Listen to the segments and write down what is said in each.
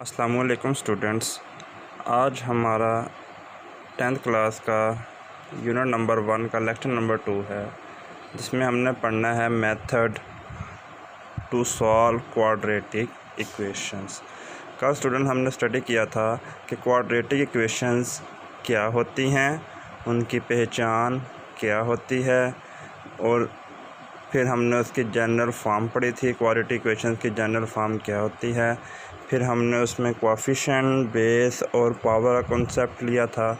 अस्सलामुअलैकुम स्टूडेंट्स। आज हमारा 10th क्लास का यूनिट नंबर 1 का लेक्चर नंबर 2 है, जिसमें हमने पढ़ना है method to solve quadratic equations. कल स्टूडेंट हमने स्टडी किया था कि क्वाड्रेटिक इक्वेशंस क्या होती हैं, उनकी पहचान क्या होती है, और फिर हमने उसकी जनरल फॉर्म पढ़ी थी। क्वाड्रेटिक इक्वेशंस की जनरल फॉर्म क्या होती है। फिर हमने उसमें कोएफ़िशिएंट, बेस और पावर का कॉन्सेप्ट लिया था।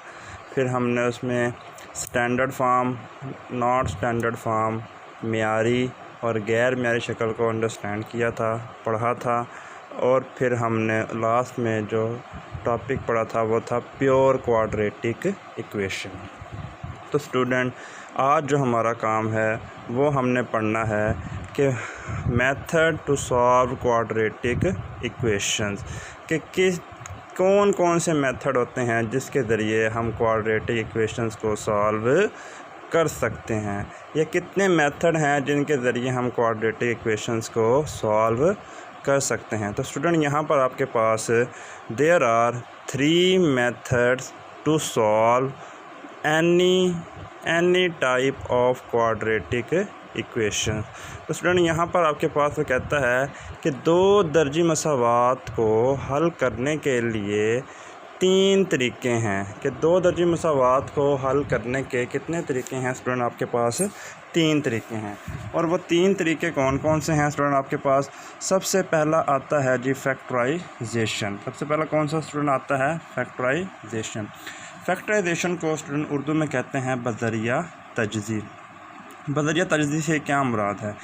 फिर हमने उसमें standard form, not standard form, मियारी और गैर मियारी शक्ल को अंडरस्टैंड किया था, पढ़ा था। और फिर हमने लास्ट में जो टॉपिक पढ़ा था वो था प्योर क्वाड्रेटिक इक्वेशन। तो स्टूडेंट, आज जो हमारा काम है वो हमने पढ़ना है कि method to solve quadratic equations कि कौन कौन से मेथड होते हैं जिसके ज़रिए हम क्वाड्रेटिक इक्वेशंस को सॉल्व कर सकते हैं, या कितने मेथड हैं जिनके ज़रिए हम क्वाड्रेटिक इक्वेशंस को सॉल्व कर सकते हैं। तो स्टूडेंट, यहाँ पर आपके पास there are 3 methods to solve any type of quadratic equation. तो स्टूडेंट, यहाँ पर आपके पास वो कहता है कि दो दर्जी मसावात को हल करने के लिए 3 तरीके हैं। कि दो दर्जी मसावात को हल करने के कितने तरीके हैं स्टूडेंट? आपके पास 3 तरीके हैं। और वो 3 तरीके कौन कौन से हैं स्टूडेंट? आपके पास सबसे पहला आता है जी फैक्टराइजेशन। सबसे पहला कौन सा स्टूडेंट आता है? फैक्टराइजेशन। फैक्टराइजेशन को स्टूडेंट उर्दू में कहते हैं बज़रिया तजज़ी। बज़रिया तजज़ी से क्या मुराद है?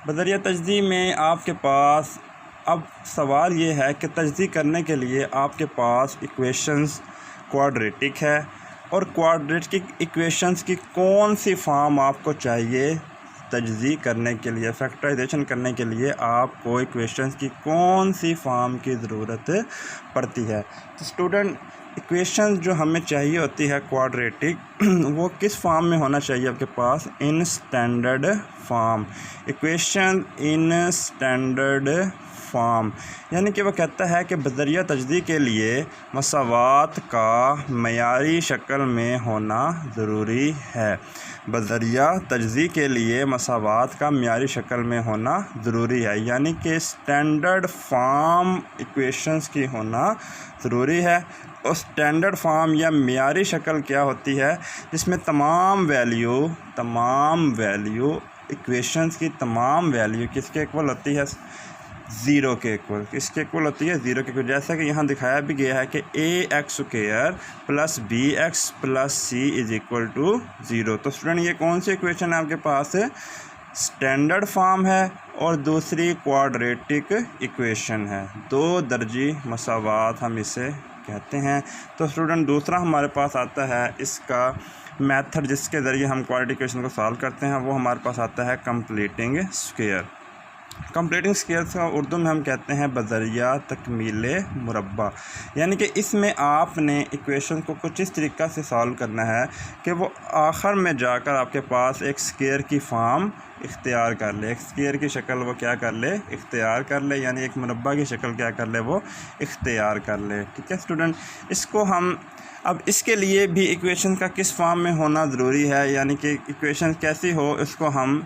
बज़रिया तजज़ी में आपके पास अब सवाल ये है कि तजज़ी करने के लिए आपके पास इक्वेशंस क्वाड्रेटिक है, और क्वाड्रेटिक इक्वेशंस की कौन सी फॉर्म आपको चाहिए तजज़ी करने के लिए, फैक्टराइजेशन करने के लिए आपको इक्वेशंस की कौन सी फॉर्म की ज़रूरत पड़ती है। तो स्टूडेंट, इक्वेशन जो हमें चाहिए होती है क्वाड्रेटिक, वो किस फॉर्म में होना चाहिए आपके पास? In standard form. Equation in standard form, यानी कि वो कहता है कि बज़रिया तजज़ी के लिए मसावात का मयारी शक्ल में होना ज़रूरी है। बज़रिया तजज़ी के लिए मसावात का मयारी शक्ल में होना ज़रूरी है, यानी कि स्टैंडर्ड फॉर्म इक्वेशंस की होना ज़रूरी है। और स्टैंडर्ड फॉर्म या मयारी शक्ल क्या होती है? जिसमें तमाम वैल्यू इक्वेशंस की तमाम वैल्यू किसके इक्वल होती है? ज़ीरो के इक्वल। किसके इक्वल होती है? ज़ीरो के इक्वल। जैसा कि यहाँ दिखाया भी गया है कि ax² + bx + c = 0। तो स्टूडेंट, ये कौन सी इक्वेशन है आपके पास? स्टैंडर्ड फॉर्म है, और दूसरी क्वाड्रेटिक इक्वेशन है। दो दर्जी मसावात हम इसे कहते हैं। तो स्टूडेंट, दूसरा हमारे पास आता है इसका मेथड जिसके ज़रिए हम क्वाड्रेटिक इक्वेशन को सॉल्व करते हैं, वो हमारे पास आता है कंप्लीटिंग स्क्वायर। कंप्लीटिंग स्क्वायर का उर्दू में हम कहते हैं बज़रिया तकमीले मुरब्बा। यानी कि इसमें आपने इक्वेशन को कुछ इस तरीक़ा से सॉल्व करना है कि वो आखिर में जाकर आपके पास एक स्क्वायर की फॉर्म इख्तियार कर ले, एक स्क्वायर की शक्ल वो क्या कर ले? इख्तियार कर ले, यानी एक मुरब्बा की शक्ल क्या कर ले? वो इख्तियार कर ले। ठीक है स्टूडेंट, इसको हम अब इसके लिए भी इक्वेशन का किस फॉर्म में होना ज़रूरी है, यानी कि इक्वेशन कैसी हो, इसको हम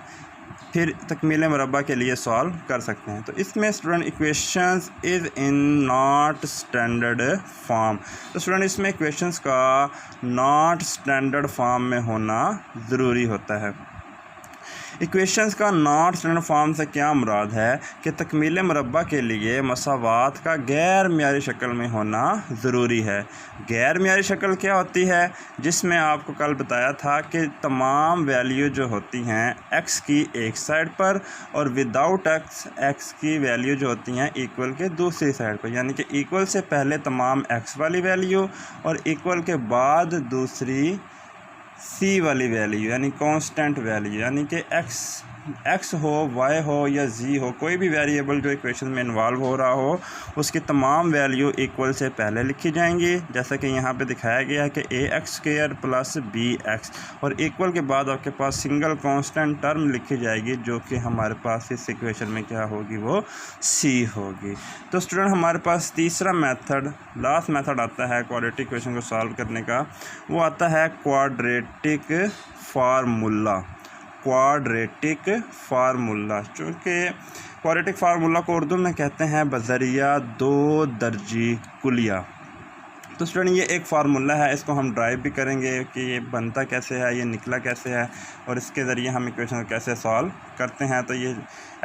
फिर तकमील मुरब्बा के लिए सॉल्व कर सकते हैं। तो इसमें student equations is in not standard form. तो स्टूडेंट, इसमें इक्वेशंस का नॉट स्टैंडर्ड फॉर्म में होना ज़रूरी होता है। इक्वेशंस का नॉट स्टैंडर्ड फॉर्म से क्या मुराद है कि तकमील मुरब्बा के लिए मसावात का गैर मियारी शक्ल में होना ज़रूरी है। गैर मियारी शक्ल क्या होती है? जिसमें आपको कल बताया था कि तमाम वैल्यू जो होती हैं x की एक साइड पर, और विदाउट x की वैल्यू जो होती हैं इक्वल के दूसरी साइड पर। यानी कि इक्वल से पहले तमाम x वाली वैल्यू, और इक्वल के बाद दूसरी c वाली वैल्यू, यानी कांस्टेंट वैल्यू, यानी कि x एक्स हो, वाई हो या जी हो, कोई भी वेरिएबल जो इक्वेशन में इन्वॉल्व हो रहा हो उसकी तमाम वैल्यू इक्वल से पहले लिखी जाएंगी, जैसा कि यहाँ पे दिखाया गया है कि a x square plus b x, और इक्वल के बाद आपके पास सिंगल कांस्टेंट टर्म लिखी जाएगी जो कि हमारे पास इस इक्वेशन में क्या होगी, वो सी होगी। तो स्टूडेंट हमारे पास तीसरा मेथड, लास्ट मेथड आता है क्वाड्रेटिक इक्वेशन को सॉल्व करने का, वो आता है क्वाड्रेटिक फार्मूला। क्वाड्रेटिक फार्मूला, चूँकि क्वाड्रेटिक फार्मूला को उर्दू में कहते हैं बज़रिया दो दर्जी कुलिया। तो स्टूडेंट ये एक फार्मूला है, इसको हम ड्राइव भी करेंगे कि ये बनता कैसे है, ये निकला कैसे है, और इसके ज़रिए हम इक्वेशन को कैसे सॉल्व करते हैं। तो ये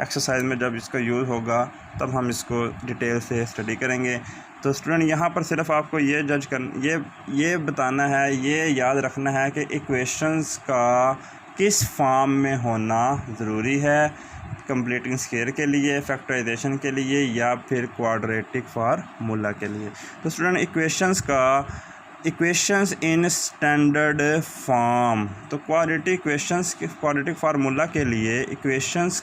एक्सरसाइज में जब इसका यूज़ होगा तब हम इसको डिटेल से स्टडी करेंगे। तो स्टूडेंट यहाँ पर सिर्फ आपको ये जज कर ये बताना है, ये याद रखना है कि इक्वेशंस का किस फॉर्म में होना ज़रूरी है, कंप्लीटिंग स्क्वायर के लिए, फैक्टराइजेशन के लिए, या फिर क्वाड्रेटिक फार्मूला के लिए। तो स्टूडेंट इक्वेशंस इन स्टैंडर्ड फॉर्म, तो क्वाड्रेटिक फार्मूला के लिए इक्वेशंस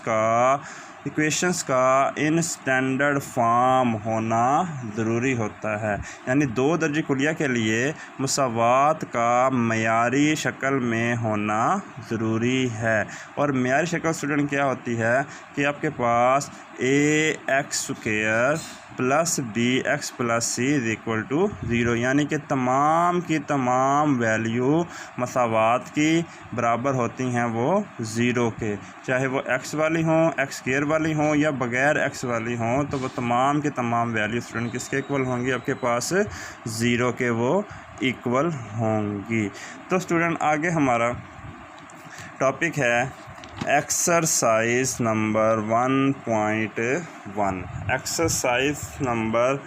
का इन स्टैंडर्ड फॉर्म होना ज़रूरी होता है, यानी दो दर्जे कुलिया के लिए मुसावात का मयारी शक्ल में होना ज़रूरी है। और मयारी शक्ल स्टूडेंट क्या होती है कि आपके पास a x square plus b x plus c is equal to 0, यानी कि तमाम की तमाम वैल्यू मसावात की बराबर होती हैं वो 0 के, चाहे वो एक्स वाली हों, एक्स स्क्वायर वाली हों, या बग़ैर एक्स वाली हों, तो वो तमाम की तमाम वैल्यू स्टूडेंट किसके इक्वल होंगी, आपके पास 0 के वो इक्वल होंगी। तो स्टूडेंट आगे हमारा टॉपिक है एक्सरसाइज नंबर 1.1। Exercise number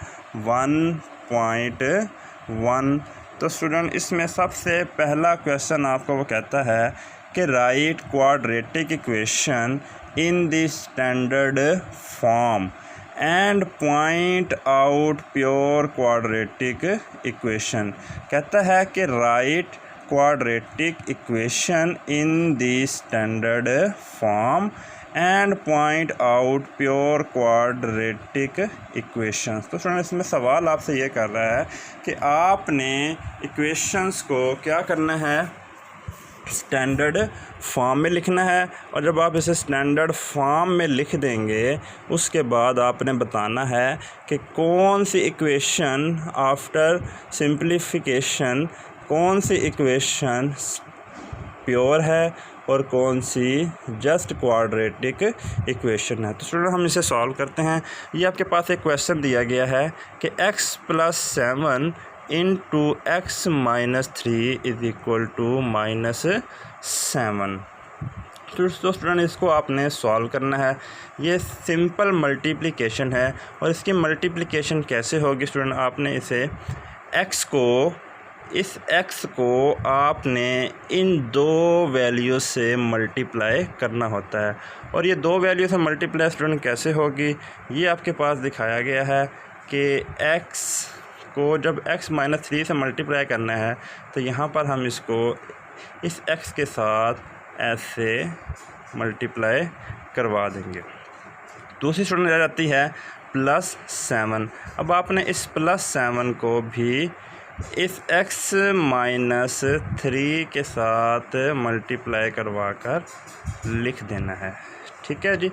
1.1। तो स्टूडेंट इसमें सबसे पहला क्वेश्चन आपको वो कहता है कि right quadratic equation in the standard form and point out pure quadratic equation. कहता है कि right quadratic equation in the standard form and point out pure quadratic equations। तो स्टूडेंट इसमें सवाल आपसे ये कर रहा है कि आपने इक्वेशंस को क्या करना है, स्टैंडर्ड फॉर्म में लिखना है, और जब आप इसे स्टैंडर्ड फॉर्म में लिख देंगे उसके बाद आपने बताना है कि कौन सी इक्वेशन आफ्टर सिंप्लीफिकेशन, कौन सी इक्वेशन प्योर है और कौन सी जस्ट क्वाड्रेटिक इक्वेशन है। तो स्टूडेंट हम इसे सॉल्व करते हैं। ये आपके पास एक क्वेश्चन दिया गया है कि x + 7 into x minus 3 is equal to -7। तो स्टूडेंट इसको आपने सॉल्व करना है। ये सिंपल मल्टीप्लिकेशन है, और इसकी मल्टीप्लिकेशन कैसे होगी स्टूडेंट, आपने इस x को आपने इन दो वैल्यू से मल्टीप्लाई करना होता है। और ये दो वैल्यू से मल्टीप्लाई स्टूडेंट कैसे होगी, ये आपके पास दिखाया गया है कि x को जब x - 3 से मल्टीप्लाई करना है तो यहाँ पर हम इसको इस x के साथ ऐसे मल्टीप्लाई करवा देंगे। दूसरी स्टूडेंट आ जाती है +7। अब आपने इस +7 को भी इस x - 3 के साथ मल्टीप्लाई करवा कर लिख देना है। ठीक है जी।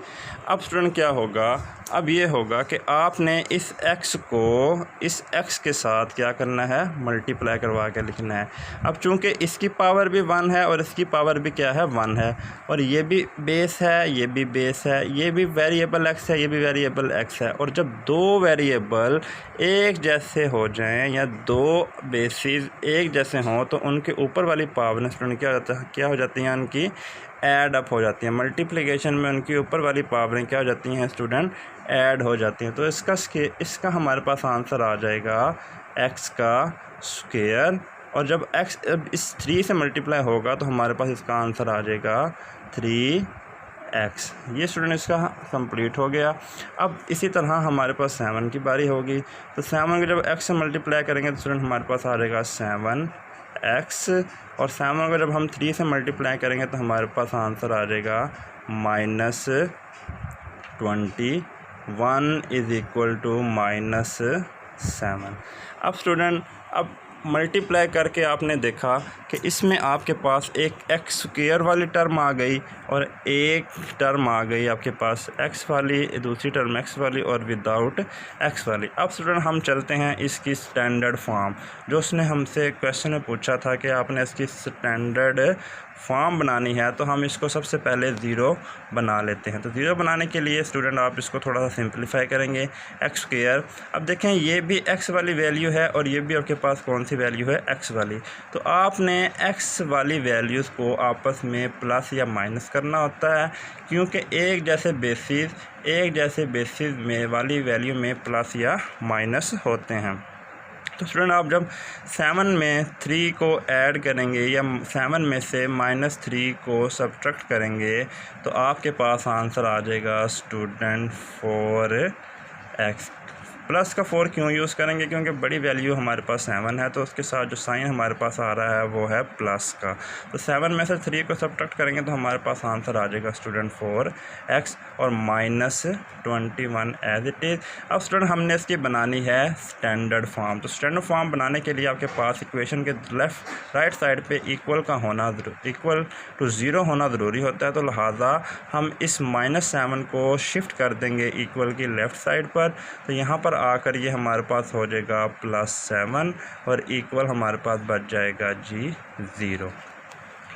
अब स्टूडेंट क्या होगा, अब ये होगा कि आपने इस x को इस x के साथ क्या करना है, मल्टीप्लाई करवा के लिखना है। अब चूंकि इसकी पावर भी 1 है और इसकी पावर भी क्या है, 1 है, और ये भी बेस है, ये भी बेस है, ये भी वेरिएबल x है, ये भी वेरिएबल x है। और जब दो वेरिएबल एक जैसे हो जाएं या दो बेसिस एक जैसे हों तो उनके ऊपर वाली पावर स्टूडेंट क्या हो जाती हैं, उनकी ऐड अप हो जाती हैं। मल्टीप्लिकेशन में उनकी ऊपर वाली पावरें क्या हो जाती हैं स्टूडेंट, ऐड हो जाती हैं। तो इसका हमारे पास आंसर आ जाएगा x का स्क्वायर, और जब x इस 3 से मल्टीप्लाई होगा तो हमारे पास इसका आंसर आ जाएगा 3x। ये स्टूडेंट इसका कंप्लीट हो गया। अब इसी तरह हमारे पास 7 की बारी होगी। तो 7 को जब x से मल्टीप्लाई करेंगे तो स्टूडेंट हमारे पास आ जाएगा 7 एक्स और 7 को जब हम 3 से मल्टीप्लाई करेंगे तो हमारे पास आंसर आ जाएगा -21 इज़ इक्वल टू -7। अब स्टूडेंट अब मल्टीप्लाई करके आपने देखा कि इसमें आपके पास एक एक्स स्क्वायर वाली टर्म आ गई और एक टर्म आ गई आपके पास एक्स वाली, दूसरी टर्म एक्स वाली और विदाउट एक्स वाली। अब स्टूडेंट हम चलते हैं इसकी स्टैंडर्ड फॉर्म, जो उसने हमसे क्वेश्चन में पूछा था कि आपने इसकी स्टैंडर्ड फॉर्म बनानी है, तो हम इसको सबसे पहले ज़ीरो बना लेते हैं। तो ज़ीरो बनाने के लिए स्टूडेंट आप इसको थोड़ा सा सिंप्लीफाई करेंगे, एक्स स्क्वायर। अब देखें ये भी एक्स वाली वैल्यू है और ये भी आपके पास कौन सी वैल्यू है, एक्स वाली। तो आपने एक्स वाली वैल्यूज़ को आपस में प्लस या माइनस करना होता है, क्योंकि एक जैसे बेसिस में वाली वैल्यू में प्लस या माइनस होते हैं। तो स्टूडेंट आप जब 7 में 3 को ऐड करेंगे या 7 में से -3 को सब्ट्रैक्ट करेंगे तो आपके पास आंसर आ जाएगा स्टूडेंट 4x। प्लस का 4 क्यों यूज़ करेंगे, क्योंकि बड़ी वैल्यू हमारे पास 7 है, तो उसके साथ जो साइन हमारे पास आ रहा है वो है प्लस का। तो 7 में से 3 को सब्ट्रैक्ट करेंगे तो हमारे पास आंसर आ जाएगा स्टूडेंट 4x और -21 एज इट इज़। अब स्टूडेंट हमने इसकी बनानी है स्टैंडर्ड फॉर्म। तो स्टैंडर्ड फॉर्म बनाने के लिए आपके पास इक्वेशन के राइट साइड पे इक्वल टू 0 होना ज़रूरी होता है। तो लिहाजा हम इस -7 को शिफ्ट कर देंगे इक्वल की लेफ़्ट साइड पर। तो यहाँ पर आकर ये हमारे पास हो जाएगा +7 और इक्वल हमारे पास बच जाएगा जी 0।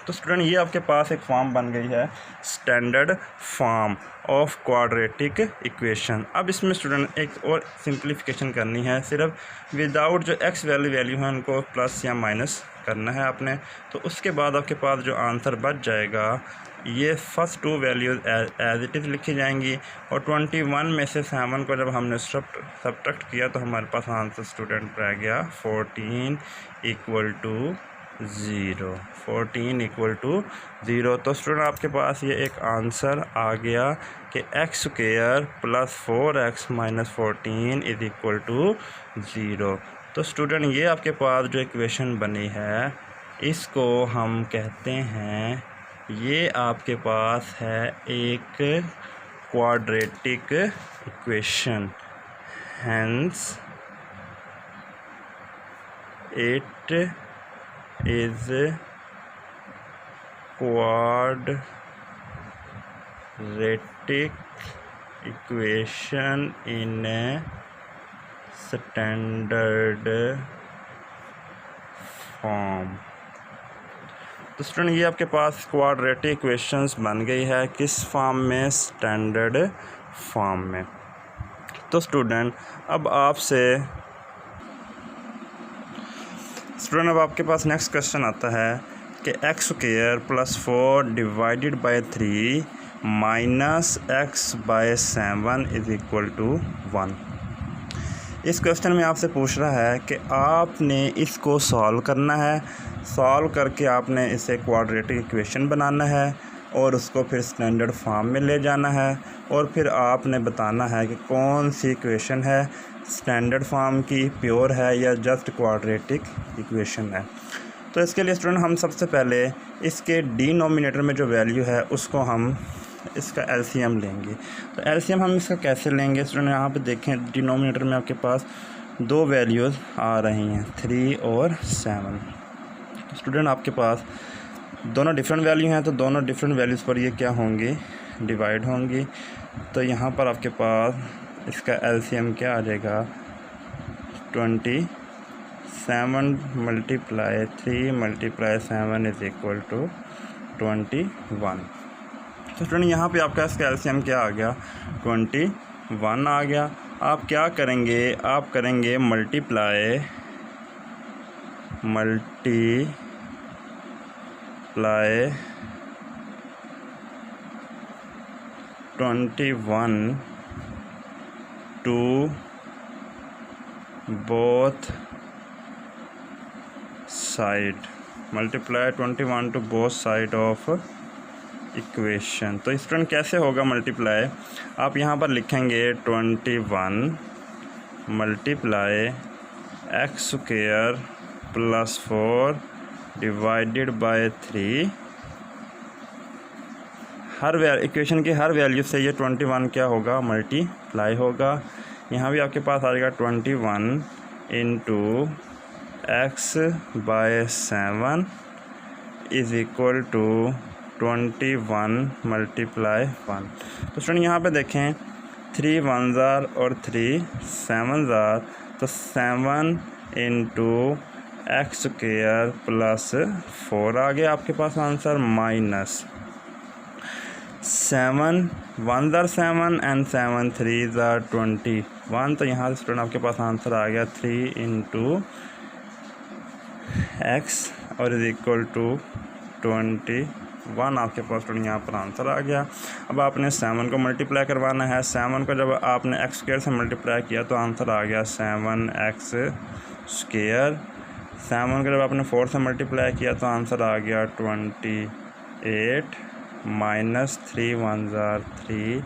तो स्टूडेंट ये आपके पास एक फॉर्म बन गई है, standard form of quadratic equation. अब इसमें स्टूडेंट एक और सिंप्लीफिकेशन करनी है, सिर्फ विदाउट जो एक्स वैल्यू है उनको प्लस या माइनस करना है आपने। तो उसके बाद आपके पास जो आंसर बच जाएगा, ये first 2 values as it is लिखी जाएंगी और 21 में से 7 को जब हमने सब्ट्रैक्ट किया तो हमारे पास आंसर स्टूडेंट रह गया 14 इक्वल टू 0। 14 equal to 0। तो स्टूडेंट आपके पास ये एक आंसर आ गया कि x square plus 4x minus 14 is equal to 0। तो स्टूडेंट ये आपके पास जो इक्वेशन बनी है इसको हम कहते हैं, ये आपके पास है एक quadratic equation, hence it is quadratic equation in a standard form। तो स्टूडेंट ये आपके पास क्वाड्रेटिक इक्वेशंस बन गई है, किस फॉर्म में, स्टैंडर्ड फॉर्म में। तो स्टूडेंट अब आपके पास नेक्स्ट क्वेश्चन आता है कि x square plus 4 divided by 3 minus x by 7 is equal to 1। इस क्वेश्चन में आपसे पूछ रहा है कि आपने इसको सॉल्व करना है, सॉल्व करके आपने इसे क्वाड्रेटिक इक्वेशन बनाना है और उसको फिर स्टैंडर्ड फॉर्म में ले जाना है और फिर आपने बताना है कि कौन सी इक्वेशन है स्टैंडर्ड फॉर्म की, प्योर है या जस्ट क्वाड्रेटिक इक्वेशन है। तो इसके लिए स्टूडेंट हम सबसे पहले इसके डिनोमिनेटर में जो वैल्यू है उसको हम इसका एलसीएम लेंगे। तो एलसीएम हम इसका कैसे लेंगे स्टूडेंट, यहाँ पे देखें डिनोमिनेटर में आपके पास 2 वैल्यूज़ आ रही हैं 3 और 7। स्टूडेंट आपके पास दोनों डिफरेंट वैल्यू हैं, तो दोनों डिफरेंट वैल्यूज़ पर ये क्या होंगी, डिवाइड होंगी। तो यहाँ पर आपके पास इसका एलसीएम क्या आ जाएगा, 27 multiply 3 multiply 7 is equal to 21। तो स्टूडेंट यहाँ पे आपका इसका एलसीएम क्या आ गया, 21 आ गया। आप क्या करेंगे, आप करेंगे multiply 21 to both side, multiply 21 to both side of equation. तो स्टूडेंट कैसे होगा मल्टीप्लाई, आप यहाँ पर लिखेंगे 21 multiply x square plus 4 divided by 3, हर इक्वेशन की हर वैल्यू से ये 21 क्या होगा, मल्टीप्लाई होगा। यहाँ भी आपके पास आ जाएगा 21 into x by 7 is equal to 21 multiply 1। तो स्टूडेंट यहाँ पे देखें 3 1 ज़ार और 3 7 ज़ार, तो 7 इंटू एक्स स्क्वायर प्लस 4 आ गया आपके पास आंसर, माइनस 7 1 ज़ार 7 एंड 7 3 ज़ार 21। तो यहाँ से स्टूडेंट आपके पास आंसर आ गया 3 इंटू एक्स और इज इक्वल टू 21 आपके पास स्टूडेंट यहाँ पर आंसर आ गया। अब आपने 7 को मल्टीप्लाई करवाना है। 7 को जब आपने एक्स स्क्वायर से मल्टीप्लाई किया तो आंसर आ गया 7x स्क्वायर। 7 को जब आपने 4 से मल्टीप्लाई किया तो आंसर आ गया 28 माइनस 3 1 ज़ार 3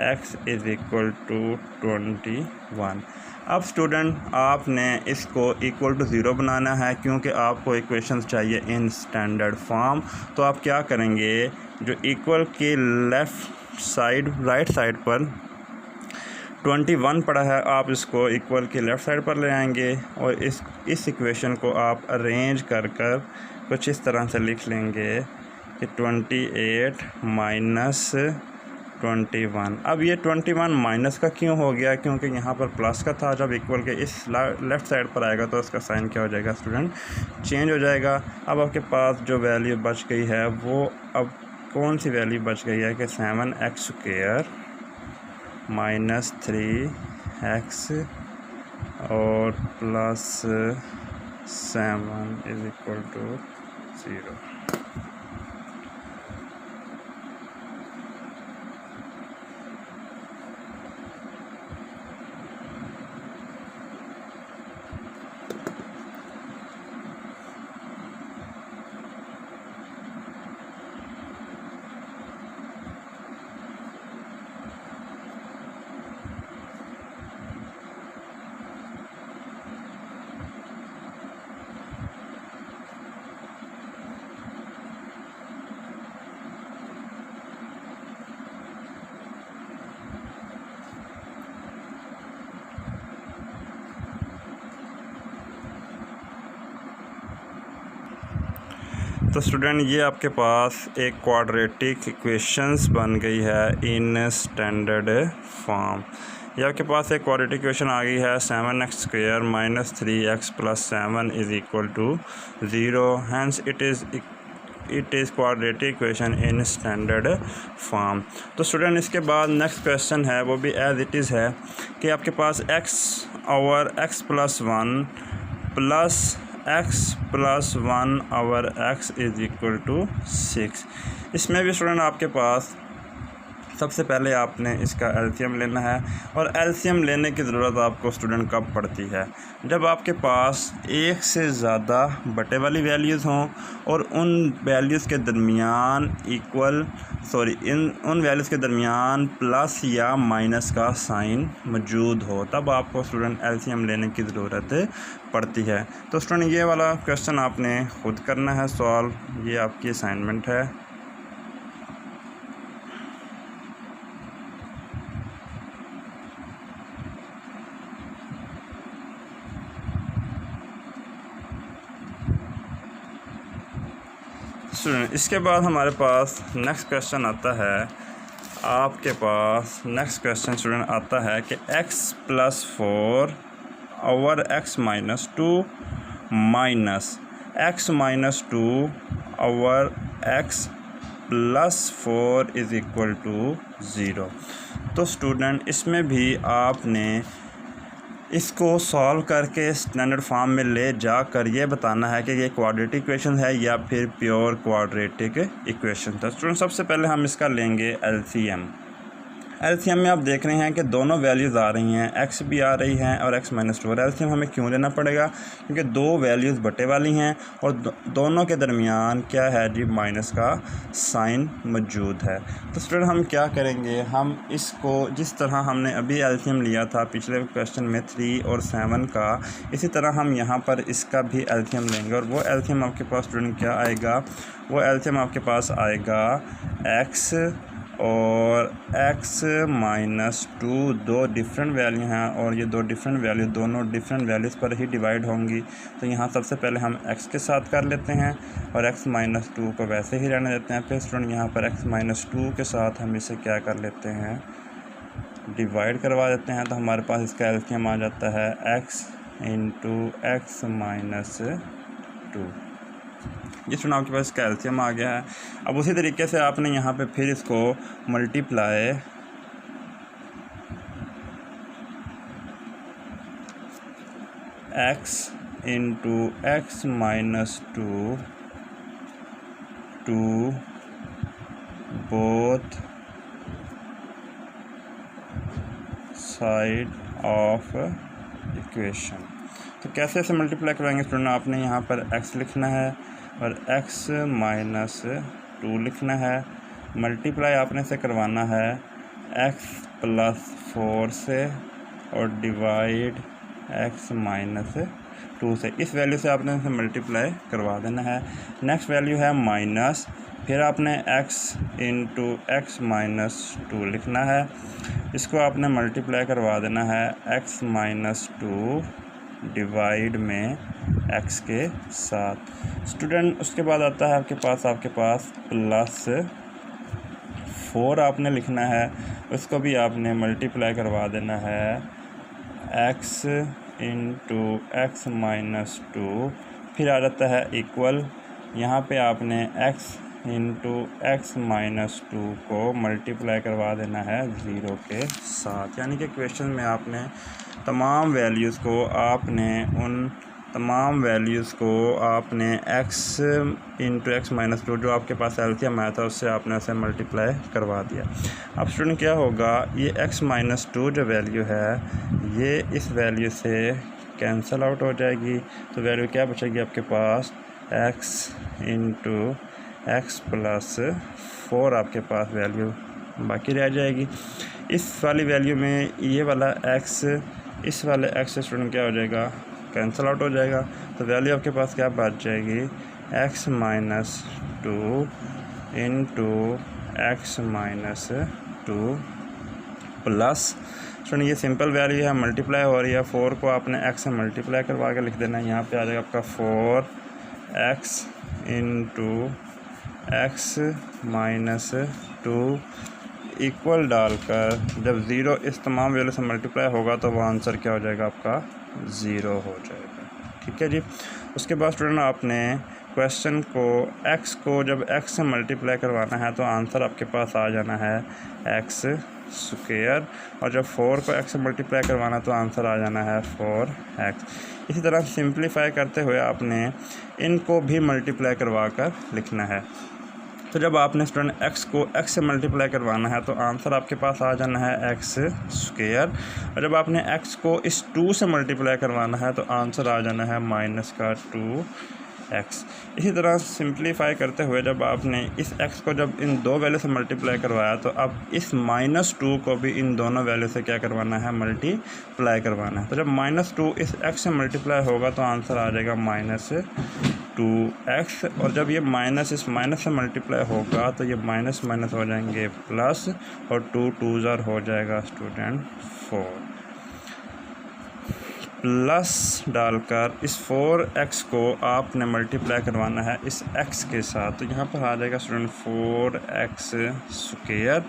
x इज़ इक्वल टू 21। अब स्टूडेंट आपने इसको इक्वल टू 0 बनाना है, क्योंकि आपको इक्वेशंस चाहिए इन स्टैंडर्ड फॉर्म। तो आप क्या करेंगे, जो इक्वल के लेफ़्ट साइड राइट साइड पर 21 पड़ा है, आप इसको इक्वल के लेफ़्ट साइड पर ले आएंगे और इस इक्वेशन को आप अरेंज कर कुछ इस तरह से लिख लेंगे कि 28 माइनस 21। अब ये 21 माइनस का क्यों हो गया, क्योंकि यहाँ पर प्लस का था। जब इक्वल के इस लेफ़्ट साइड पर आएगा तो उसका साइन क्या हो जाएगा स्टूडेंट, चेंज हो जाएगा। अब आपके पास जो वैल्यू बच गई है वो अब कौन सी वैल्यू बच गई है कि 7x स्क्वायर माइनस 3x और प्लस 7 इज़ इक्वल टू 0। तो स्टूडेंट ये आपके पास एक क्वाड्रेटिक इक्वेशंस बन गई है इन स्टैंडर्ड फॉर्म। ये आपके पास एक क्वाड्रेटिक इक्वेशन आ गई है 7x square minus 3x plus 7 is equal to 0। Hence it is quadratic equation in standard form. तो स्टूडेंट इसके बाद नेक्स्ट क्वेश्चन है, वो भी एज इट इज़ है कि आपके पास x over x plus 1 plus x plus 1 over x is equal to 6। इसमें भी स्टूडेंट आपके पास सबसे पहले आपने इसका एलसीएम लेना है। और एलसीएम लेने की ज़रूरत आपको स्टूडेंट कब पड़ती है, जब आपके पास एक से ज़्यादा बटे वाली वैल्यूज़ हों और उन वैल्यूज़ के दरमियान उन वैल्यूज़ के दरमियान प्लस या माइनस का साइन मौजूद हो, तब आपको स्टूडेंट एलसीएम लेने की ज़रूरत पड़ती है। तो स्टूडेंट ये वाला क्वेश्चन आपने खुद करना है सॉल्व, ये आपकी असाइनमेंट है। स्टूडेंट इसके बाद हमारे पास नेक्स्ट क्वेश्चन आता है, आपके पास नेक्स्ट क्वेश्चन स्टूडेंट आता है कि x plus 4 over x minus 2 minus x minus 2 over x plus 4 is equal to 0। तो स्टूडेंट इसमें भी आपने इसको सॉल्व करके स्टैंडर्ड फॉर्म में ले जाकर ये बताना है कि ये क्वाड्रेटिक इक्वेशन है या फिर प्योर क्वाड्रेटिक इक्वेशन था। स्टूडेंट सबसे पहले हम इसका लेंगे एलसीएम। एलसीएम में आप देख रहे हैं कि दोनों वैल्यूज़ आ रही हैं, एक्स भी आ रही हैं और एक्स माइनस टू। और एलसीएम हमें क्यों लेना पड़ेगा, क्योंकि दो वैल्यूज़ बटे वाली हैं और दोनों के दरमियान क्या है जी, माइनस का साइन मौजूद है। तो स्टूडेंट हम क्या करेंगे, हम इसको जिस तरह हमने अभी एलसीएम लिया था पिछले क्वेश्चन में 3 और 7 का, इसी तरह हम यहाँ पर इसका भी एलसीएम लेंगे। और वो एलसीएम आपके पास स्टूडेंट क्या आएगा, वो एलसीएम आपके पास आएगा एक्स और x माइनस टू। दो डिफरेंट वैल्यू हैं और ये दो डिफरेंट वैल्यू दोनों डिफरेंट वैल्यूज़ पर ही डिवाइड होंगी। तो यहाँ सबसे पहले हम x के साथ कर लेते हैं और x माइनस टू को वैसे ही रहने देते हैं। फिर स्टूडेंट यहाँ पर x माइनस टू के साथ हम इसे क्या कर लेते हैं, डिवाइड करवा देते हैं। तो हमारे पास इसका एलसीएम आ जाता है x into x minus to. ये सुना आपके पास इसका एलसीएम आ गया है। अब उसी तरीके से आपने यहाँ पे फिर इसको multiply x into x minus two to both side of equation. तो कैसे ऐसे मल्टीप्लाई करवाएंगे स्टूडेंट, आपने यहाँ पर x लिखना है और x माइनस टू लिखना है। मल्टीप्लाई आपने से करवाना है x प्लस 4 से और डिवाइड x माइनस 2 से। इस वैल्यू से आपने इसे मल्टीप्लाई करवा देना है। नेक्स्ट वैल्यू है माइनस, फिर आपने x into x minus to लिखना है। इसको आपने मल्टीप्लाई करवा देना है x माइनस टू डिवाइड में x के साथ। स्टूडेंट उसके बाद आता है आपके पास प्लस 4 आपने लिखना है, उसको भी आपने मल्टीप्लाई करवा देना है x into x minus to. फिर आ जाता है इक्वल, यहाँ पे आपने x into x minus to को मल्टीप्लाई करवा देना है 0 के साथ। यानी कि क्वेश्चन में आपने तमाम वैल्यूज़ को आपने x into x minus to जो आपके पास एलसीएम आया था उससे आपने उसे मल्टीप्लाई करवा दिया। अब स्टूडेंट क्या होगा, ये x माइनस टू जो वैल्यू है ये इस वैल्यू से कैंसिल आउट हो जाएगी। तो वैल्यू क्या बचेगी आपके पास, x इंटू एक्स प्लस 4 आपके पास वैल्यू बाकी रह जाएगी। इस वाली वैल्यू में ये वाला x इस वाले x से स्टूडेंट क्या हो जाएगा, कैंसिल आउट हो जाएगा। तो वैल्यू आपके पास क्या बच जाएगी, x minus two into x minus two plus student ये सिंपल वैल्यू है, मल्टीप्लाई हो रही है। 4 को आपने x से मल्टीप्लाई करवा के लिख देना है। यहाँ पे आ जाएगा आपका 4x into x minus two equal डालकर जब 0 इस तमाम वैल्यू से मल्टीप्लाई होगा तो वो आंसर क्या हो जाएगा आपका 0 हो जाएगा। ठीक है जी। उसके बाद स्टूडेंट आपने क्वेश्चन को x को जब x से मल्टीप्लाई करवाना है तो आंसर आपके पास आ जाना है x स्क्वायर, और जब 4 को x से मल्टीप्लाई करवाना तो आंसर आ जाना है 4x। इसी तरह सिंप्लीफाई करते हुए आपने इनको भी मल्टीप्लाई करवा कर लिखना है। तो जब आपने स्टूडेंट x को x से मल्टीप्लाई करवाना है तो आंसर आपके पास आ जाना है x स्क्वायर, और जब आपने x को इस 2 से मल्टीप्लाई करवाना है तो आंसर आ जाना है माइनस का 2x। इसी तरह सिंप्लीफाई करते हुए जब आपने इस x को जब इन दो वैल्यू से मल्टीप्लाई करवाया तो अब इस माइनस 2 को भी इन दोनों वैल्यू से क्या करवाना है, मल्टीप्लाई करवाना है। तो जब माइनस 2 इस x से मल्टीप्लाई होगा तो आंसर आ जाएगा माइनस 2x, और जब ये माइनस इस माइनस से मल्टीप्लाई होगा तो ये माइनस माइनस हो जाएंगे प्लस, और 2 2 हो जाएगा स्टूडेंट 4। प्लस डालकर इस 4x को आपने मल्टीप्लाई करवाना है इस x के साथ। तो यहाँ पर आ जाएगा स्टूडेंट 4x स्क्वायर,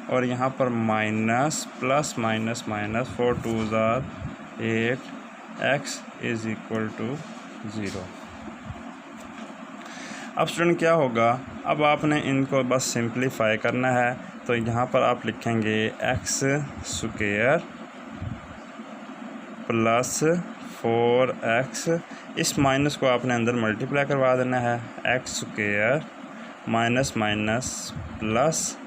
और यहाँ पर minus plus minus minus 4 2 8, x is equal to 0। अब स्टूडेंट क्या होगा, अब आपने इनको बस सिंप्लीफाई करना है। तो यहाँ पर आप लिखेंगे x स्क्वायर प्लस 4x, इस माइनस को आपने अंदर मल्टीप्लाई करवा देना है, x square minus minus plus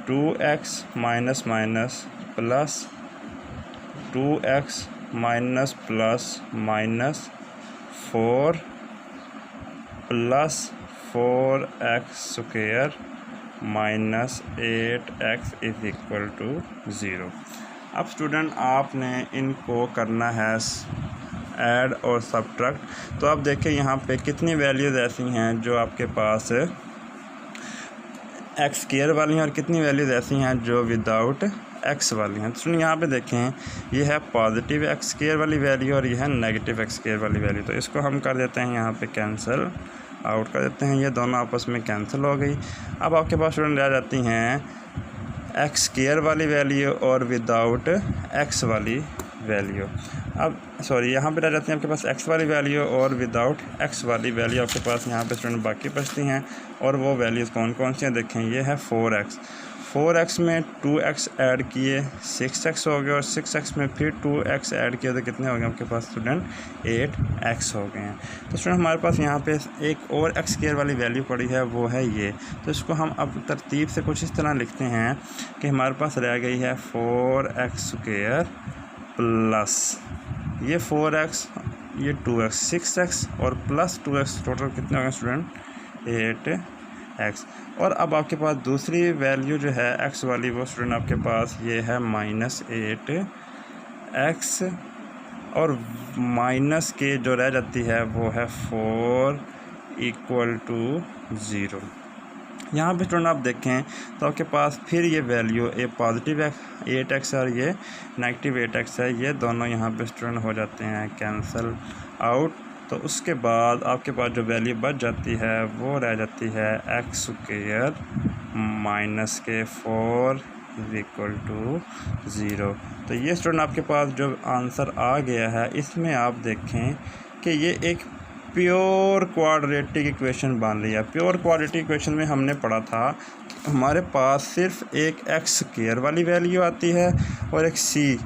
2x minus minus plus 2x minus plus minus 4 plus 4x square minus 8x is equal to 0। अब स्टूडेंट आपने इनको करना है ऐड और सब्ट्रैक्ट। तो आप देखें यहाँ पे कितनी वैल्यूज़ ऐसी हैं जो आपके पास एक्स स्क्वायर वाली हैं और कितनी वैल्यूज़ ऐसी हैं जो विदाउट एक्स वाली हैं। तो यहाँ पे देखें ये है पॉजिटिव एक्स स्क्वायर वाली वैल्यू और ये है नेगेटिव एक्स स्क्वायर वाली वैल्यू। तो इसको हम कर देते हैं यहाँ पे कैंसिल आउट कर देते हैं, ये दोनों आपस में कैंसिल हो गई। अब आपके पास स्टूडेंट रह जाती हैं एक्स स्क्वायर वाली वैल्यू और विदाउट एक्स वाली वैल्यू। अब सॉरी यहाँ पे रह जाती हैं आपके पास एक्स वाली वैल्यू और विदाउट एक्स वाली वैल्यू आपके पास यहाँ पे स्टूडेंट बाकी बचती हैं। और वो वैल्यूज़ कौन कौन सी हैं देखें, ये है 4x में 2x ऐड किए 6x हो गया और 6x में फिर 2x ऐड किए तो कितने हो गए आपके पास स्टूडेंट 8x हो गए हैं। तो स्टूडेंट हमारे पास यहाँ पे एक और एक्स स्क्वायर वाली वैल्यू पड़ी है, वो है ये। तो इसको हम अब तरतीब से कुछ इस तरह लिखते हैं कि हमारे पास रह गई है 4x स्क्वायर प्लस ये 4x ये 2x 6x और प्लस 2x टोटल कितने हो गए स्टूडेंट 8x। और अब आपके पास दूसरी वैल्यू जो है x वाली वो स्टूडेंट आपके पास ये है माइनस 8x और माइनस के जो रह जाती है वो है 4 इक्वल टू 0। यहाँ पे स्टूडेंट आप देखें तो आपके पास फिर ये वैल्यू ये पॉजिटिव 8x और ये नेगेटिव 8x है, ये दोनों यहाँ पे स्टूडेंट हो जाते हैं कैंसिल आउट। तो उसके बाद आपके पास जो वैल्यू बच जाती है वो रह जाती है एक्स स्क्वायर माइनस के 4 इक्वल टू 0। तो ये स्टूडेंट आपके पास जो आंसर आ गया है इसमें आप देखें कि ये एक प्योर क्वाड्रेटिक इक्वेशन बन रही है। प्योर क्वाड्रेटिक इक्वेशन में हमने पढ़ा था कि हमारे पास सिर्फ एक एक्स स्क्वायर वाली वैल्यू आती है और एक सी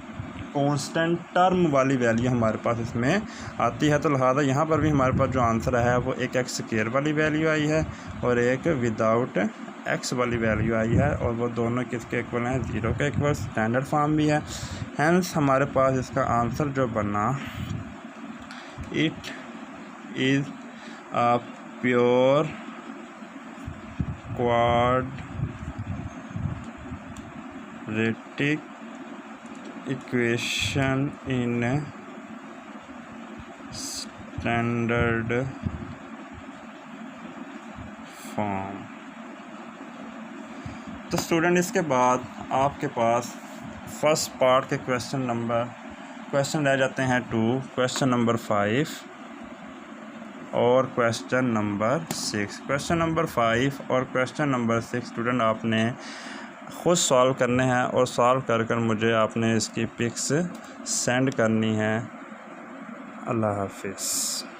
कांस्टेंट टर्म वाली वैल्यू हमारे पास इसमें आती है। तो लिहाजा यहाँ पर भी हमारे पास जो आंसर है वो एक एक्स स्क्वायर वाली वैल्यू आई है और एक विदाउट एक्स वाली वैल्यू आई है और वो दोनों किसके इक्वल हैं 0 के इक्वल। स्टैंडर्ड फॉर्म भी है, हैंस हमारे पास इसका आंसर जो बना it is a pure quadratic equation in standard form. तो स्टूडेंट इसके बाद आपके पास फर्स्ट पार्ट के क्वेश्चन रह जाते हैं 2, क्वेश्चन नंबर 5 और क्वेश्चन नंबर 6। क्वेश्चन नंबर 5 और क्वेश्चन नंबर 6 स्टूडेंट आपने ख़ुद सॉल्व करने हैं और सॉल्व कर मुझे आपने इसकी पिक्स सेंड करनी है। अल्लाह हाफिज़।